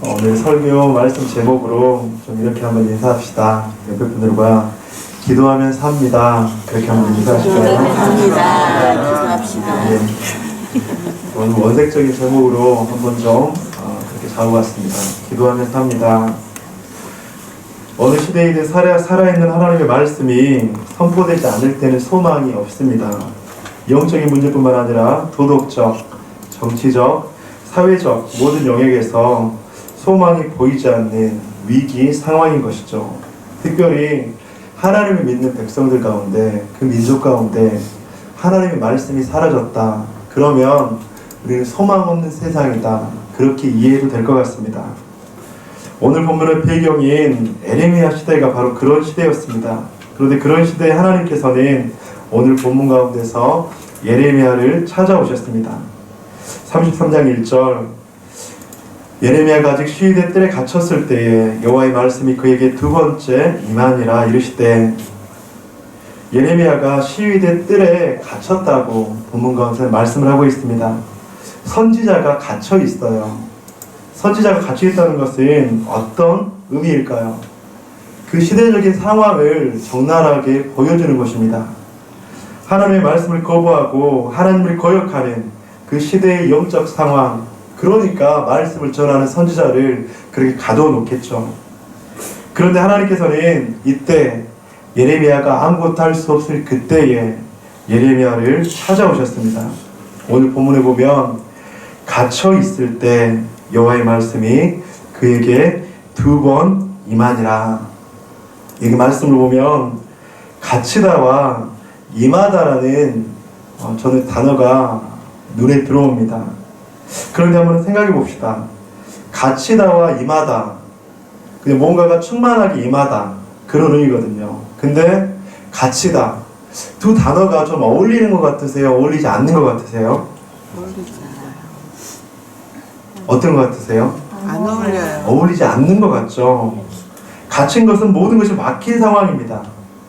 오늘 설교 말씀 제목으로 좀 이렇게 한번 인사합시다. 옆에 분들과 기도하면 삽니다. 그렇게 한번 인사하실까요? 기도합시다. 예. 오늘 원색적인 제목으로 한번 좀 그렇게 잡아봤습니다. 기도하면 삽니다. 어느 시대이든 살아있는 하나님의 말씀이 선포되지 않을 때는 소망이 없습니다. 영적인 문제뿐만 아니라 도덕적, 정치적, 사회적 모든 영역에서 소망이 보이지 않는 위기 상황인 것이죠. 특별히 하나님을 믿는 백성들 가운데, 그 민족 가운데 하나님의 말씀이 사라졌다. 그러면 우리는 소망 없는 세상이다. 그렇게 이해해도 될 것 같습니다. 오늘 본문의 배경인 에레미야 시대가 바로 그런 시대였습니다. 그런데 그런 시대에 하나님께서는 오늘 본문 가운데서 예레미야를 찾아오셨습니다. 33장 1절, 예레미야가 아직 시위대 뜰에 갇혔을 때에 여호와의 말씀이 그에게 두 번째 임하니라 이르시되, 예레미야가 시위대 뜰에 갇혔다고 본문 가운데 말씀을 하고 있습니다. 선지자가 갇혀 있어요. 선지자가 갇혀 있다는 것은 어떤 의미일까요? 그 시대적인 상황을 적나라하게 보여주는 것입니다. 하나님의 말씀을 거부하고 하나님을 거역하는 그 시대의 영적 상황, 그러니까 말씀을 전하는 선지자를 그렇게 가둬놓겠죠. 그런데 하나님께서는 이때 예레미야가 아무것도 할 수 없을 그때에 예레미야를 찾아오셨습니다. 오늘 본문에 보면 갇혀 있을 때 여호와의 말씀이 그에게 두 번 임하니라. 이 말씀을 보면 갇히다와 임하다라는 저는 단어가 눈에 들어옵니다. 그런데 한번 생각해 봅시다. 갇히다와 임하다, 근데 뭔가가 충만하게 임하다, 그런 의미거든요. 근데 갇히다, 두 단어가 좀 어울리는 것 같으세요? 어울리지 않는 것 같으세요? 어떤 것 같으세요? 안 어울려요. 어울리지 않는 것 같죠? 갇힌 것은 모든 것이 막힌 상황입니다.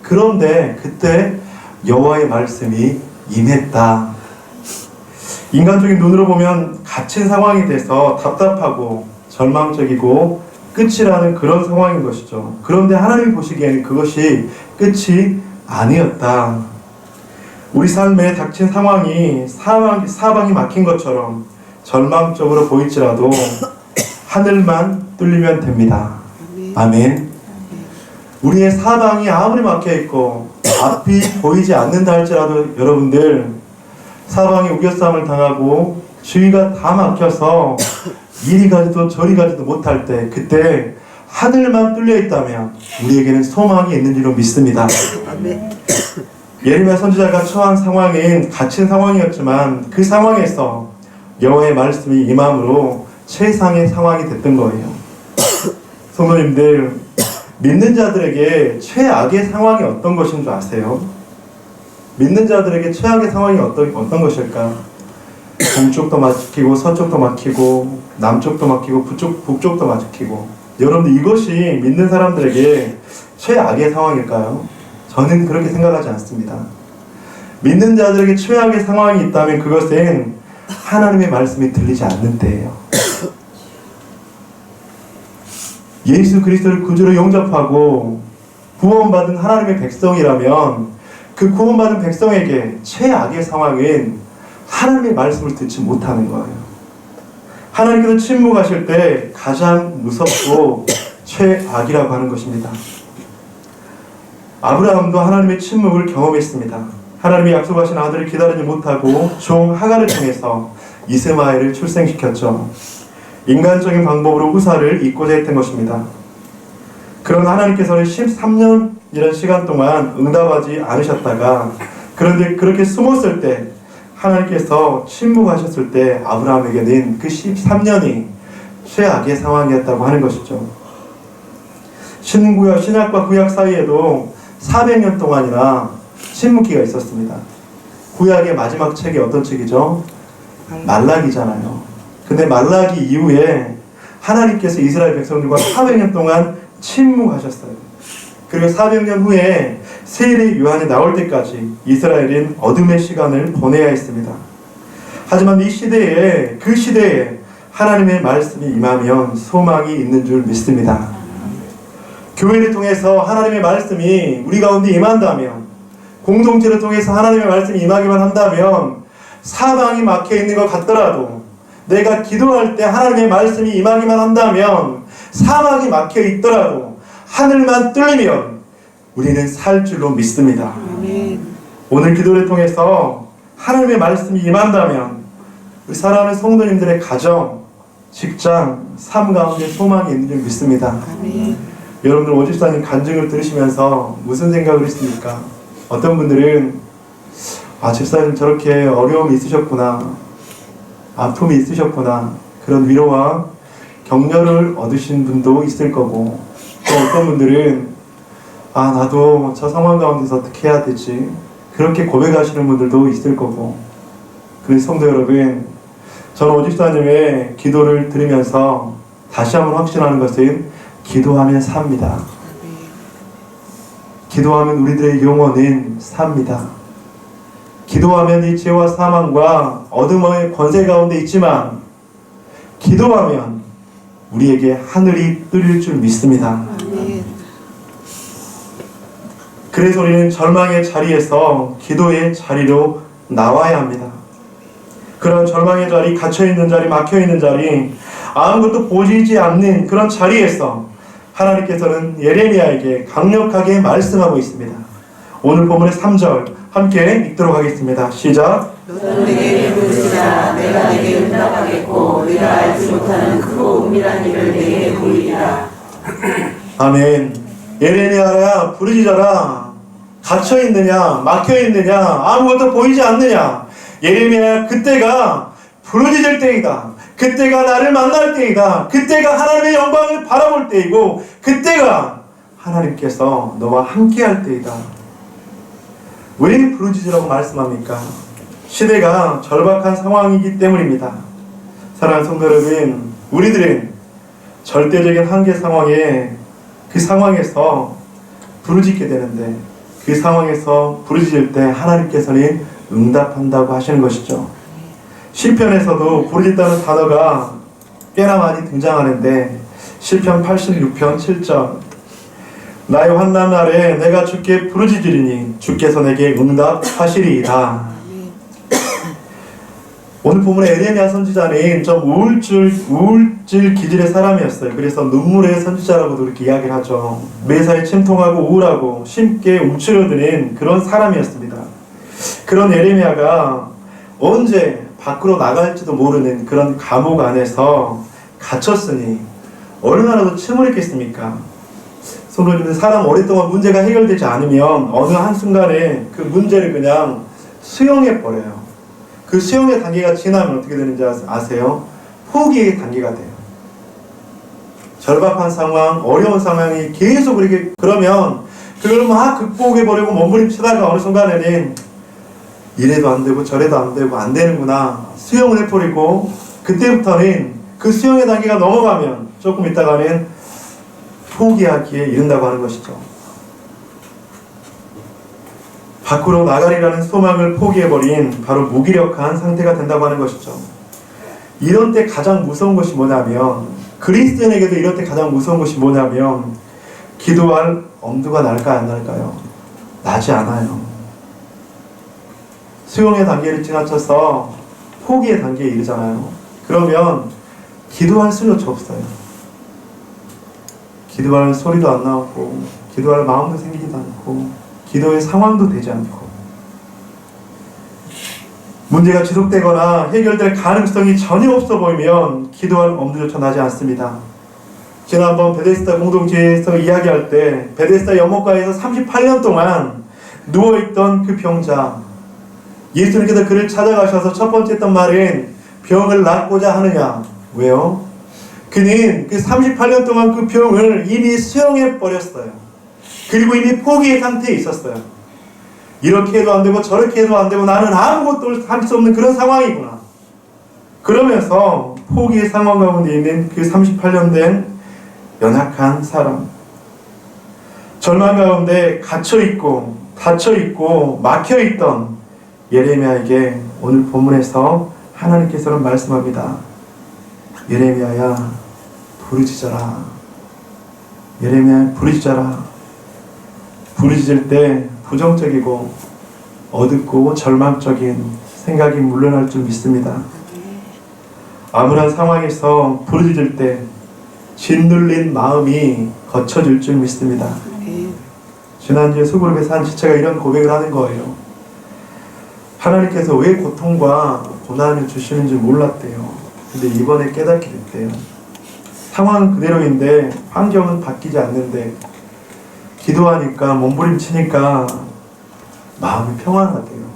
그런데 그때 여호와의 말씀이 임했다. 인간적인 눈으로 보면 갇힌 상황이 돼서 답답하고 절망적이고 끝이라는 그런 상황인 것이죠. 그런데 하나님이 보시기에는 그것이 끝이 아니었다. 우리 삶에 닥친 상황이 사방이 막힌 것처럼 절망적으로 보일지라도 하늘만 뚫리면 됩니다. 아멘. 우리의 사방이 아무리 막혀있고 앞이 보이지 않는다 할지라도 여러분들, 사방에 우겨싸움을 당하고 주위가 다 막혀서 이리 가지도 저리 가지도 못할 때, 그때 하늘만 뚫려 있다면 우리에게는 소망이 있는 줄로 믿습니다. 예레미야 선지자가 처한 상황은 갇힌 상황이었지만 그 상황에서 여호와의 말씀이 임함으로 최상의 상황이 됐던 거예요. 성도님들, 믿는 자들에게 최악의 상황이 어떤 것인 줄 아세요? 믿는 자들에게 최악의 상황이 어떤 것일까? 동쪽도 막히고 서쪽도 막히고 남쪽도 막히고 북쪽도 막히고, 여러분들 이것이 믿는 사람들에게 최악의 상황일까요? 저는 그렇게 생각하지 않습니다. 믿는 자들에게 최악의 상황이 있다면 그것은 하나님의 말씀이 들리지 않는 때예요. 예수 그리스도를 구주로 영접하고 구원받은 하나님의 백성이라면 그 구원받은 백성에게 최악의 상황은 하나님의 말씀을 듣지 못하는 거예요. 하나님께서 침묵하실 때 가장 무섭고 최악이라고 하는 것입니다. 아브라함도 하나님의 침묵을 경험했습니다. 하나님이 약속하신 아들을 기다리지 못하고 종 하갈을 통해서 이스마엘을 출생시켰죠. 인간적인 방법으로 후사를 잇고자 했던 것입니다. 그러나 하나님께서는 13년이라는 시간 동안 응답하지 않으셨다가, 그런데 그렇게 숨었을 때 하나님께서 침묵하셨을 때 아브라함에게는 그 13년이 최악의 상황이었다고 하는 것이죠. 신약과 구약 사이에도 400년 동안이나 침묵기가 있었습니다. 구약의 마지막 책이 어떤 책이죠? 말라기잖아요. 근데 말라기 이후에 하나님께서 이스라엘 백성들과 400년 동안 침묵하셨어요. 그리고 400년 후에 세례 요한이 나올 때까지 이스라엘은 어둠의 시간을 보내야 했습니다. 하지만 이 시대에, 그 시대에 하나님의 말씀이 임하면 소망이 있는 줄 믿습니다. 교회를 통해서 하나님의 말씀이 우리 가운데 임한다면, 공동체를 통해서 하나님의 말씀이 임하기만 한다면, 사방이 막혀있는 것 같더라도 내가 기도할 때 하나님의 말씀이 임하기만 한다면, 사막이 막혀있더라도 하늘만 뚫리면 우리는 살 줄로 믿습니다. 오늘 기도를 통해서 하나님의 말씀이 임한다면 우리 사랑하는 성도님들의 가정, 직장, 삶 가운데 소망이 있는 줄 믿습니다. 여러분들 오집사님 간증을 들으시면서 무슨 생각을 했습니까? 어떤 분들은 집사님 저렇게 어려움이 있으셨구나, 아픔이 있으셨구나, 그런 위로와 격려를 얻으신 분도 있을 거고, 또 어떤 분들은 나도 저 상황 가운데서 어떻게 해야 되지, 그렇게 고백하시는 분들도 있을 거고. 그래서 성도 여러분, 저는 오집사님의 기도를 들으면서 다시 한번 확신하는 것은 기도하면 삽니다. 기도하면 우리들의 영혼은 삽니다. 기도하면 이 죄와 사망과 어둠의 권세 가운데 있지만 기도하면 우리에게 하늘이 뚫릴 줄 믿습니다. 그래서 우리는 절망의 자리에서 기도의 자리로 나와야 합니다. 그런 절망의 자리, 갇혀있는 자리, 막혀있는 자리, 아무것도 보이지 않는 그런 자리에서 하나님께서는 예레미야에게 강력하게 말씀하고 있습니다. 오늘 본문의 3절 함께 읽도록 하겠습니다. 시작. 너는 내게 부르시라. 내가 내게 응답하겠고 네가 알지 못하는 크고 은밀한 일을 내게 보이리라. 아멘. 예레미야야, 부르짖어라. 갇혀있느냐, 막혀있느냐, 아무것도 보이지 않느냐. 예레미야야, 그때가 부르짖을 때이다. 그때가 나를 만날 때이다. 그때가 하나님의 영광을 바라볼 때이고, 그때가 하나님께서 너와 함께할 때이다. 왜 부르짖으라고 말씀합니까? 시대가 절박한 상황이기 때문입니다. 사랑하는 성도 여러분, 우리들은 절대적인 한계 상황에, 그 상황에서 부르짖게 되는데, 그 상황에서 부르짖을 때 하나님께서는 응답한다고 하시는 것이죠. 시편에서도 부르짖다는 단어가 꽤나 많이 등장하는데, 시편 86편 7절, 나의 환난 날에 내가 주께 부르짖으리니 주께서 내게 응답하시리이다. 오늘 본문의 에레미야 선지자는 좀 우울질 기질의 사람이었어요. 그래서 눈물의 선지자라고도 그렇게 이야기를 하죠. 매사에 침통하고 우울하고 쉽게 움츠러드는 그런 사람이었습니다. 그런 에레미야가 언제 밖으로 나갈지도 모르는 그런 감옥 안에서 갇혔으니 얼마나 더 침울했겠습니까? 성도님들, 사람 오랫동안 문제가 해결되지 않으면 어느 한순간에 그 문제를 그냥 수용해버려요. 그 수용의 단계가 지나면 어떻게 되는지 아세요? 포기의 단계가 돼요. 절박한 상황, 어려운 상황이 계속 이렇게, 그러면 그걸 막 극복해버리고 몸부림치다가 어느 순간에는 이래도 안 되고 저래도 안 되고 안 되는구나, 수용을 해버리고, 그때부터는 그 수용의 단계가 넘어가면 조금 있다가는 포기하기에 이른다고 하는 것이죠. 밖으로 나가리라는 소망을 포기해버린 바로 무기력한 상태가 된다고 하는 것이죠. 이런 때 가장 무서운 것이 뭐냐면, 그리스도인에게도 이런 때 가장 무서운 것이 뭐냐면, 기도할 엄두가 날까요, 안 날까요? 나지 않아요. 수용의 단계를 지나쳐서 포기의 단계에 이르잖아요. 그러면 기도할 수조차 없어요. 기도할 소리도 안 나오고, 기도할 마음도 생기지도 않고, 기도의 상황도 되지 않고, 문제가 지속되거나 해결될 가능성이 전혀 없어 보이면 기도할 엄두조차 나지 않습니다. 지난번 베데스다 공동체에서 이야기할 때, 베데스다 연못가에서 38년 동안 누워있던 그 병자, 예수님께서 그를 찾아가셔서 첫 번째 했던 말은 병을 낫고자 하느냐. 왜요? 그는 그 38년 동안 그 병을 이미 수용해버렸어요. 그리고 이미 포기의 상태에 있었어요. 이렇게 해도 안 되고 저렇게 해도 안 되고 나는 아무것도 할 수 없는 그런 상황이구나. 그러면서 포기의 상황 가운데 있는 그 38년 된 연약한 사람, 절망 가운데 갇혀있고 닫혀있고 막혀있던 예레미야에게 오늘 본문에서 하나님께서는 말씀합니다. 예레미야야 부르짖어라. 예레미야 부르짖어라. 부르짖을 때 부정적이고 어둡고 절망적인 생각이 물러날 줄 믿습니다. 암울한 상황에서 부르짖을 때 짓눌린 마음이 거쳐질 줄 믿습니다. 지난주에 수그룹에서 한 지체가 이런 고백을 하는 거예요. 하나님께서 왜 고통과 고난을 주시는지 몰랐대요. 근데 이번에 깨닫게 됐대요. 상황은 그대로인데 환경은 바뀌지 않는데 기도하니까 몸부림치니까 마음이 평안하대요.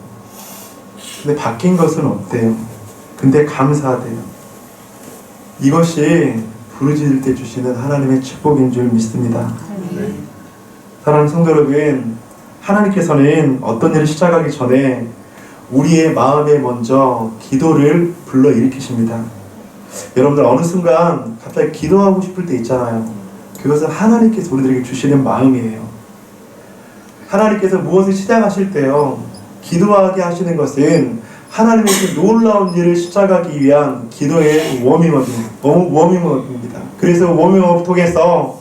근데 바뀐 것은 없대요. 근데 감사하대요. 이것이 부르짖을 때 주시는 하나님의 축복인 줄 믿습니다. 사랑하는 성도 여러분, 하나님께서는 어떤 일을 시작하기 전에 우리의 마음에 먼저 기도를 불러일으키십니다. 여러분들 어느 순간 갑자기 기도하고 싶을 때 있잖아요. 그것은 하나님께서 우리들에게 주시는 마음이에요. 하나님께서 무엇을 시작하실 때요, 기도하게 하시는 것은 하나님의 그 놀라운 일을 시작하기 위한 기도의 워밍업입니다. 그래서 워밍업을 통해서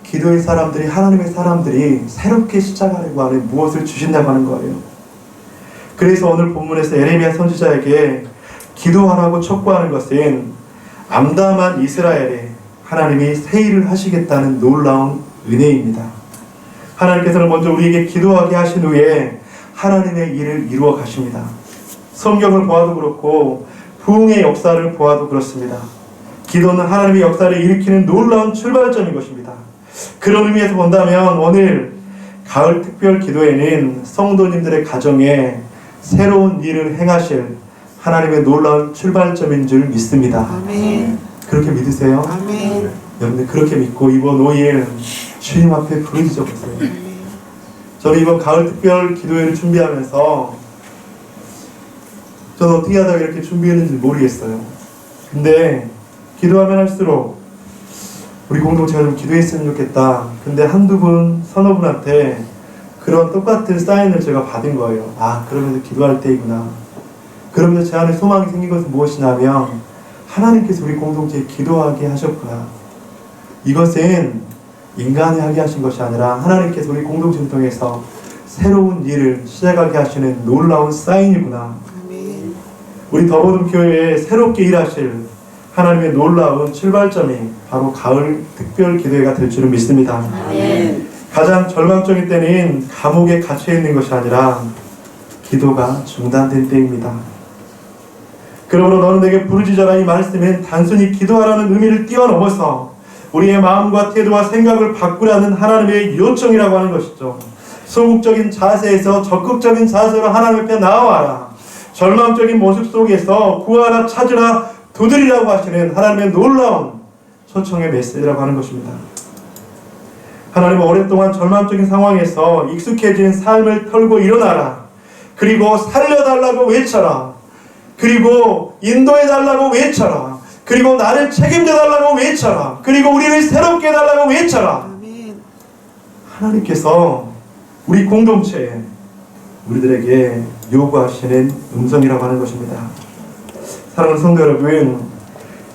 기도의 사람들이, 하나님의 사람들이 새롭게 시작하려고 하는 무엇을 주신다고 하는 거예요. 그래서 오늘 본문에서 예레미야 선지자에게 기도하라고 촉구하는 것은 암담한 이스라엘에 하나님이 새 일을 하시겠다는 놀라운 은혜입니다. 하나님께서는 먼저 우리에게 기도하게 하신 후에 하나님의 일을 이루어 가십니다. 성경을 보아도 그렇고 부흥의 역사를 보아도 그렇습니다. 기도는 하나님의 역사를 일으키는 놀라운 출발점인 것입니다. 그런 의미에서 본다면 오늘 가을 특별 기도에는 성도님들의 가정에 새로운 일을 행하실 하나님의 놀라운 출발점인 줄 믿습니다. 아멘. 그렇게 믿으세요? 아멘. 여러분들 그렇게 믿고 이번 5일 주님 앞에 부르짖어 보세요. 저는 이번 가을 특별 기도회를 준비하면서 저는 어떻게 하다가 이렇게 준비했는지 모르겠어요. 근데 기도하면 할수록 우리 공동체가 좀 기도했으면 좋겠다. 근데 한두 분, 서너 분한테 그런 똑같은 사인을 제가 받은 거예요. 아, 그러면서 기도할 때이구나. 그러면서 제 안에 소망이 생긴 것은 무엇이냐면 하나님께서 우리 공동체에 기도하게 하셨구나. 이것은 인간이 하게 하신 것이 아니라 하나님께서 우리 공동체를 통해서 새로운 일을 시작하게 하시는 놀라운 사인이구나. 우리 더보듬 교회에 새롭게 일하실 하나님의 놀라운 출발점이 바로 가을 특별 기도회가 될 줄은 믿습니다. 아멘. 가장 절망적인 때는 감옥에 갇혀 있는 것이 아니라 기도가 중단된 때입니다. 그러므로 너는 내게 부르짖어라, 이 말씀은 단순히 기도하라는 의미를 뛰어넘어서 우리의 마음과 태도와 생각을 바꾸라는 하나님의 요청이라고 하는 것이죠. 소극적인 자세에서 적극적인 자세로 하나님 앞에 나와라. 절망적인 모습 속에서 구하라, 찾으라, 두드리라고 하시는 하나님의 놀라운 초청의 메시지라고 하는 것입니다. 하나님은 오랫동안 절망적인 상황에서 익숙해진 삶을 털고 일어나라. 그리고 살려달라고 외쳐라. 그리고 인도해달라고 외쳐라. 그리고 나를 책임져달라고 외쳐라. 그리고 우리를 새롭게 해달라고 외쳐라. 하나님께서 우리 공동체에 우리들에게 요구하시는 음성이라고 하는 것입니다. 사랑하는 성도 여러분,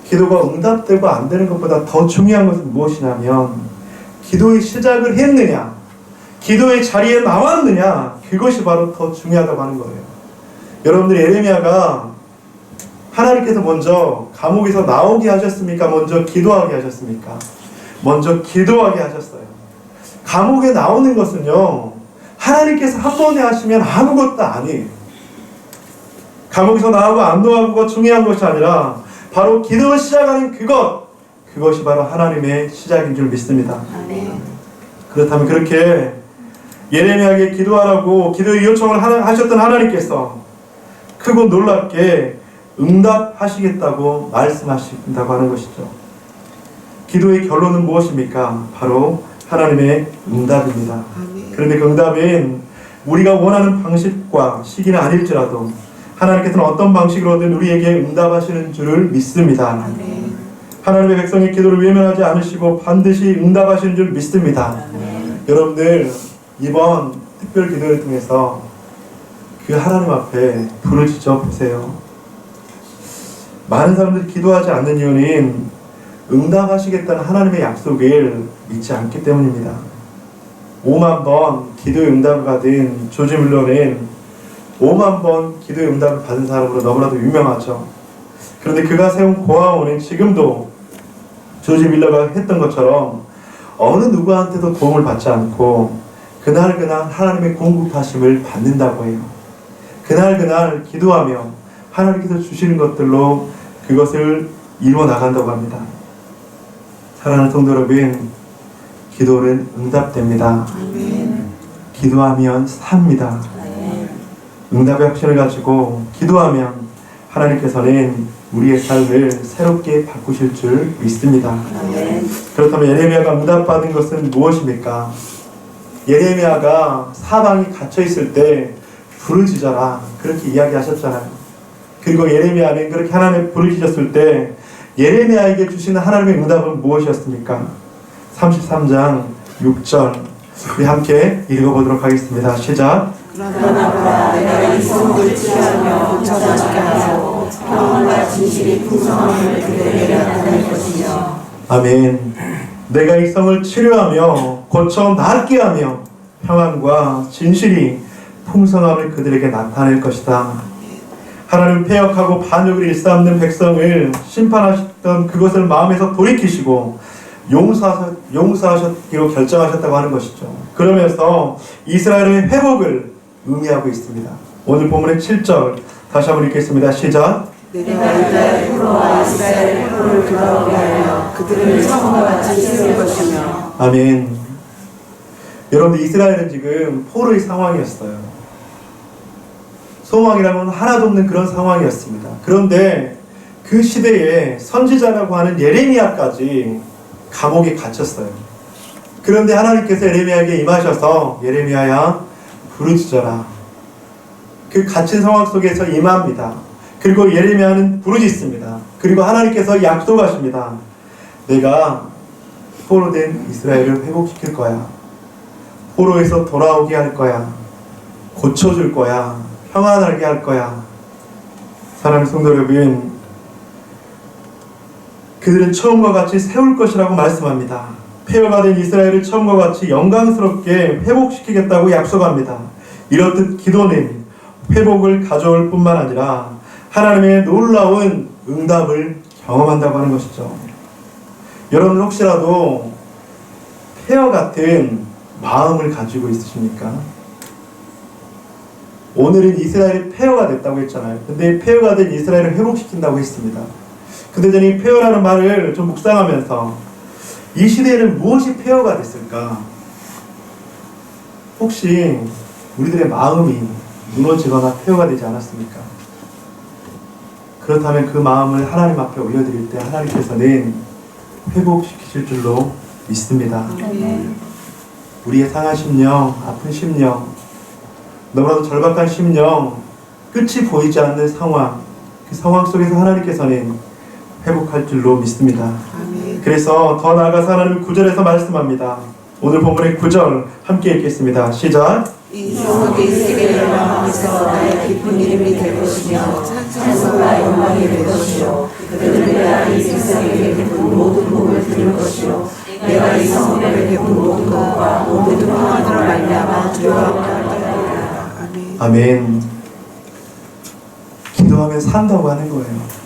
기도가 응답되고 안 되는 것보다 더 중요한 것은 무엇이냐면 기도의 시작을 했느냐, 기도의 자리에 나왔느냐, 그것이 바로 더 중요하다고 하는 거예요. 여러분들, 예레미야가 하나님께서 먼저 감옥에서 나오게 하셨습니까? 먼저 기도하게 하셨습니까? 먼저 기도하게 하셨어요. 감옥에 나오는 것은요, 하나님께서 한 번에 하시면 아무것도 아니에요. 감옥에서 나오고 안 나오고가 중요한 것이 아니라 바로 기도를 시작하는 그것이 바로 하나님의 시작인 줄 믿습니다. 아멘. 그렇다면 그렇게 예레미야에게 기도하라고 기도의 요청을 하셨던 하나님께서 크고 놀랍게 응답하시겠다고 말씀하신다고 하는 것이죠. 기도의 결론은 무엇입니까? 바로 하나님의 응답입니다. 그런데 그 응답은 우리가 원하는 방식과 시기는 아닐지라도 하나님께서는 어떤 방식으로든 우리에게 응답하시는 줄을 믿습니다. 하나님의 백성의 기도를 외면하지 않으시고 반드시 응답하시는 줄 믿습니다. 여러분들, 이번 특별 기도를 통해서 그 하나님 앞에 부르짖어 보세요. 많은 사람들이 기도하지 않는 이유는 응답하시겠다는 하나님의 약속을 믿지 않기 때문입니다. 5만 번 기도의 응답을 받은 조지 뮬러는 5만 번 기도의 응답을 받은 사람으로 너무나도 유명하죠. 그런데 그가 세운 고아원은 지금도 조지 뮬러가 했던 것처럼 어느 누구한테도 도움을 받지 않고 그날그날 하나님의 공급하심을 받는다고 해요. 그날그날 기도하며 하나님께서 주시는 것들로 그것을 이루어 나간다고 합니다. 사랑하는 성도 여러분, 기도는 응답됩니다. 기도하면 삽니다. 응답의 확신을 가지고 기도하면 하나님께서는 우리의 삶을 새롭게 바꾸실 줄 믿습니다. 그렇다면 예레미야가 응답받은 것은 무엇입니까? 예레미야가 사방이 갇혀있을 때 부르짖어라 그렇게 이야기하셨잖아요. 그리고 예레미야는 그렇게 하나님의 부르짖었을 때 예레미야에게 주시는 하나님의 응답은 무엇이었습니까? 33장 6절 우리 함께 읽어보도록 하겠습니다. 시작. 그러나 내가 이 성을 치료하며 저자게 하고 평안과 진실이 풍성함을 그들에게 나타낼 것이며. 아멘. 내가 이 성을 치료하며 고쳐 낫게 하며 평안과 진실이 풍성함을 그들에게 나타낼 것이다. 하나님 패역하고 반역을 일삼는 백성을 심판하셨던 그것을 마음에서 돌이키시고 용서하셨기로 결정하셨다고 하는 것이죠. 그러면서 이스라엘의 회복을 의미하고 있습니다. 오늘 본문의 7절 다시 한번 읽겠습니다. 시작. 내가 유다의 포로와 이스라엘의 포로를 돌아오게 하여 그들을 처음과 같이 세울 것이며. 아멘. 여러분들 이스라엘은 지금 포로의 상황이었어요. 소망이라면 하나도 없는 그런 상황이었습니다. 그런데 그 시대에 선지자라고 하는 예레미야까지 감옥에 갇혔어요. 그런데 하나님께서 예레미야에게 임하셔서 예레미야야 부르짖어라. 그 갇힌 상황 속에서 임합니다. 그리고 예레미야는 부르짖습니다. 그리고 하나님께서 약속하십니다. 내가 포로된 이스라엘을 회복시킬 거야. 포로에서 돌아오게 할 거야. 고쳐줄 거야. 평안하게 할 거야. 사랑하는 성도 여러분, 그들은 처음과 같이 세울 것이라고 말씀합니다. 폐허가 된 이스라엘을 처음과 같이 영광스럽게 회복시키겠다고 약속합니다. 이렇듯 기도는 회복을 가져올 뿐만 아니라 하나님의 놀라운 응답을 경험한다고 하는 것이죠. 여러분 혹시라도 폐허 같은 마음을 가지고 있으십니까? 오늘은 이스라엘이 폐허가 됐다고 했잖아요. 근데 폐허가 된 이스라엘을 회복시킨다고 했습니다. 근데 저는 이 폐허라는 말을 좀 묵상하면서 이 시대에는 무엇이 폐허가 됐을까? 혹시 우리들의 마음이 무너지거나 폐허가 되지 않았습니까? 그렇다면 그 마음을 하나님 앞에 올려드릴 때 하나님께서는 회복시키실 줄로 믿습니다. 우리의 상한 심령, 아픈 심령, 너무나도 절박한 심령, 끝이 보이지 않는 상황, 그 상황 속에서 하나님께서는 회복할 줄로 믿습니다. 그래서 더 나아가서 하나님은 9절에서 말씀합니다. 오늘 본문의 9절 함께 읽겠습니다. 시작. 이 성읍이 세계 열방에서 나의 기쁜 이름이 될 것이며 찬송과 영광이 될 것이요 그들은 이 세상에 베푼 모든 복을 들을 것이요 내가 이 성읍에 베푼 모든 것과 모든 평안으로 말미암아 두려워하게 할 것이다. 아멘. 기도하면 산다고 하는 거예요.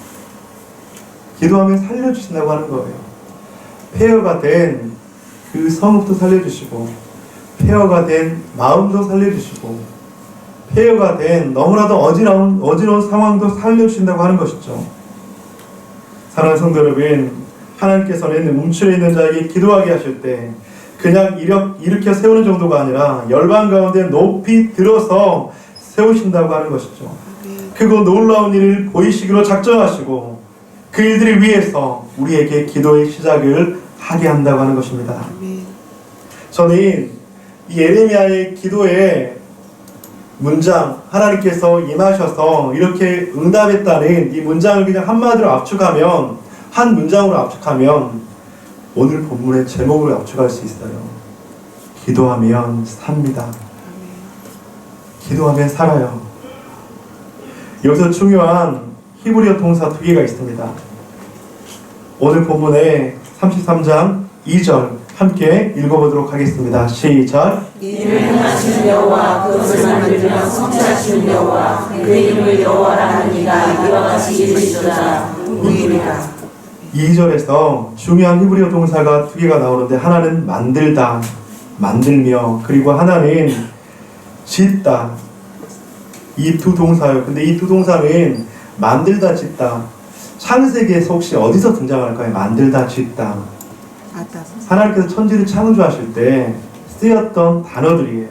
기도하면 살려주신다고 하는 거예요. 폐허가 된 그 성읍도 살려주시고 폐허가 된 마음도 살려주시고 폐허가 된 너무나도 어지러운 상황도 살려주신다고 하는 것이죠. 사랑하는 성도 여러분, 하나님께서는 움츠려 있는 자에게 기도하게 하실 때 그냥 일으켜 세우는 정도가 아니라 열방 가운데 높이 들어서 세우신다고 하는 것이죠. 그거 놀라운 일을 보이시기로 작정하시고 그 일들을 위해서 우리에게 기도의 시작을 하게 한다고 하는 것입니다. 저는 이 예레미야의 기도의 문장, 하나님께서 임하셔서 이렇게 응답했다는 이 문장을 그냥 한마디로 압축하면, 한 문장으로 압축하면 오늘 본문의 제목으로 압축할 수 있어요. 기도하면 삽니다. 기도하면 살아요. 여기서 중요한 히브리어 동사 2개가 있습니다. 오늘 본문의 33장 2절 함께 읽어보도록 하겠습니다. 시작. 이를 행하시는 여호와 그것을 만들며 성취하시는 여호와 그 이름을 여호와라 하니가 이와 같이 이르시도다. 우리라. 2절에서 중요한 히브리어 동사가 2개가 나오는데 하나는 만들다, 만들며, 그리고 하나는 짓다. 이 두 동사요. 근데 이 두 동사는 만들다, 짓다. 창세기에서 혹시 어디서 등장할까요? 만들다, 짓다. 하나님께서 천지를 창조하실 때 쓰였던 단어들이에요.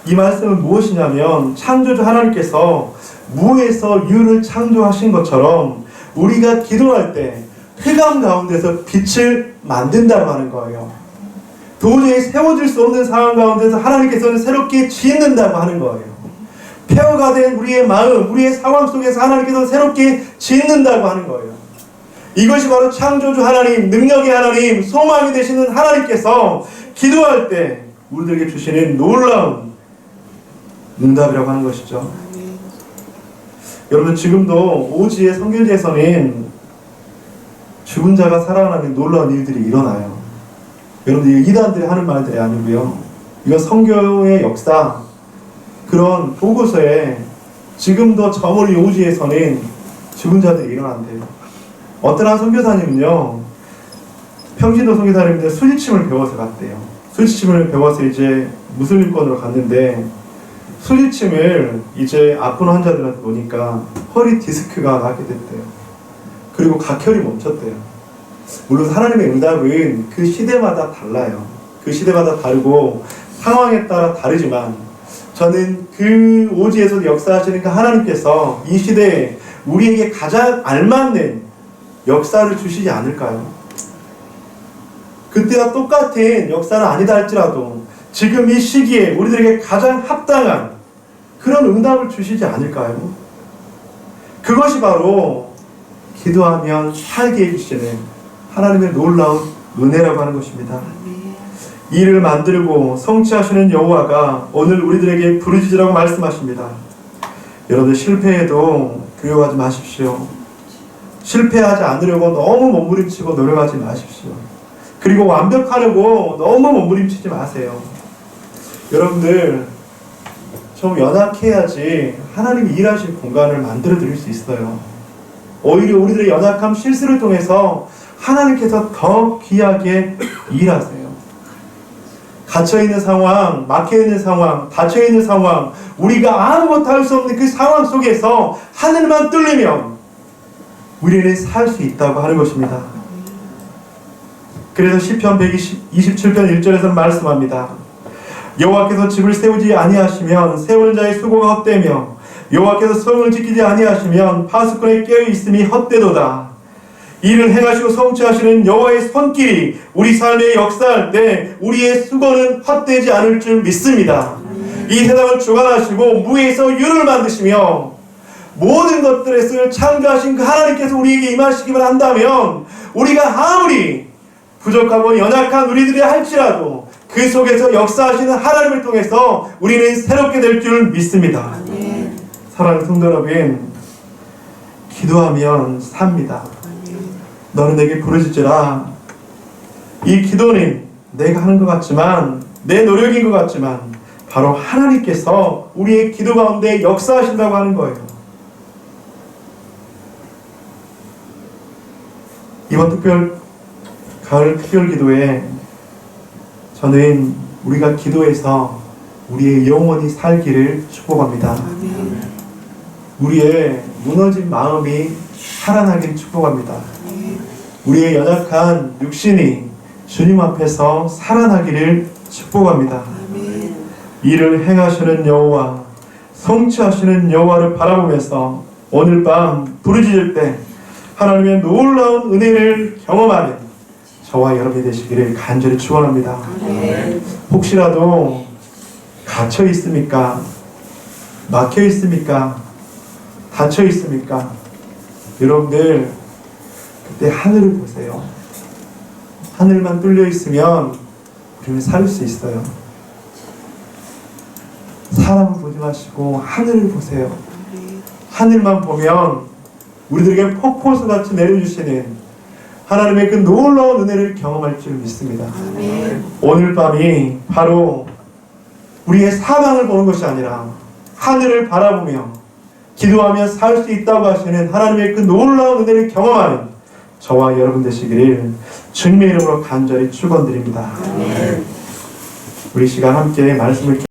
이 말씀은 무엇이냐면 창조주 하나님께서 무에서 유를 창조하신 것처럼 우리가 기도할 때 흑암 가운데서 빛을 만든다고 하는 거예요. 도저히 세워질 수 없는 상황 가운데서 하나님께서는 새롭게 짓는다고 하는 거예요. 폐허가 된 우리의 마음, 우리의 상황 속에서 하나님께서 새롭게 짓는다고 하는 거예요. 이것이 바로 창조주 하나님, 능력의 하나님, 소망이 되시는 하나님께서 기도할 때 우리들에게 주시는 놀라운 응답이라고 하는 것이죠. 여러분, 지금도 오지의 성결제에서는 죽은 자가 살아나는 놀라운 일들이 일어나요. 여러분, 이거 이단들이 하는 말들이 아니고요. 이건 성교의 역사, 그런 보고서에 지금도 저머리 오지에서는 죽은 자들이 일어난대요. 어떤 한 선교사님은요, 평신도 선교사님인데 수지침을 배워서 갔대요. 수지침을 배워서 이제 무슬림권으로 갔는데 수지침을 이제 아픈 환자들한테 보니까 허리 디스크가 나게 됐대요. 그리고 각혈이 멈췄대요. 물론 하나님의 응답은 그 시대마다 달라요. 그 시대마다 다르고 상황에 따라 다르지만 저는 그 오지에서 역사하시는 그 하나님께서 이 시대에 우리에게 가장 알맞는 역사를 주시지 않을까요? 그때와 똑같은 역사는 아니다 할지라도 지금 이 시기에 우리들에게 가장 합당한 그런 응답을 주시지 않을까요? 그것이 바로 기도하면 살게 해주시는 하나님의 놀라운 은혜라고 하는 것입니다. 이를 만들고 성취하시는 여호와가 오늘 우리들에게 부르짖으라고 말씀하십니다. 여러분들 실패해도 두려워하지 마십시오. 실패하지 않으려고 너무 몸부림치고 노력하지 마십시오. 그리고 완벽하려고 너무 몸부림치지 마세요. 여러분들 좀 연약해야지 하나님이 일하실 공간을 만들어 드릴 수 있어요. 오히려 우리들의 연약함, 실수를 통해서 하나님께서 더 귀하게 일하세요. 갇혀있는 상황, 막혀있는 상황, 닫혀있는 상황, 우리가 아무것도 할 수 없는 그 상황 속에서 하늘만 뚫리면 우리는 살 수 있다고 하는 것입니다. 그래서 시편 127편 1절에서 말씀합니다. 여호와께서 집을 세우지 아니하시면 세우는 자의 수고가 헛되며 여호와께서 성을 지키지 아니하시면 파수꾼의 깨어 있음이 헛되도다. 이를 행하시고 성취하시는 여호와의 손길이 우리 삶에 역사할 때 우리의 수고는 헛되지 않을 줄 믿습니다. 이 세상을 주관하시고 무에서 유를 만드시며 모든 것들을 창조하신 그 하나님께서 우리에게 임하시기만 한다면 우리가 아무리 부족하고 연약한 우리들이 할지라도 그 속에서 역사하시는 하나님을 통해서 우리는 새롭게 될 줄 믿습니다. 사랑하는 성도 여러분, 기도하면 삽니다. 너는 내게 부르짖으라. 이 기도는 내가 하는 것 같지만, 내 노력인 것 같지만 바로 하나님께서 우리의 기도 가운데 역사하신다고 하는 거예요. 이번 가을 특별 기도에 저는 우리가 기도해서 우리의 영혼이 살기를 축복합니다. 우리의 무너진 마음이 살아나기를 축복합니다. 우리의 연약한 육신이 주님 앞에서 살아나기를 축복합니다. 이를 행하시는 여호와, 성취하시는 여호와를 바라보면서 오늘 밤 부르짖을 때 하나님의 놀라운 은혜를 경험하는 저와 여러분이 되시기를 간절히 축원합니다. 혹시라도 갇혀 있습니까? 막혀 있습니까? 닫혀 있습니까? 여러분들 그때 하늘을 보세요. 하늘만 뚫려 있으면 우리는 살 수 있어요. 사람을 보지 마시고 하늘을 보세요. 하늘만 보면 우리들에게 폭포수같이 내려주시는 하나님의 그 놀라운 은혜를 경험할 줄 믿습니다. 오늘 밤이 바로 우리의 사망을 보는 것이 아니라 하늘을 바라보며 기도하며 살 수 있다고 하시는 하나님의 그 놀라운 은혜를 경험하는 저와 여러분 되시기를 주님의 이름으로 간절히 축원드립니다. 우리 시간 함께 말씀을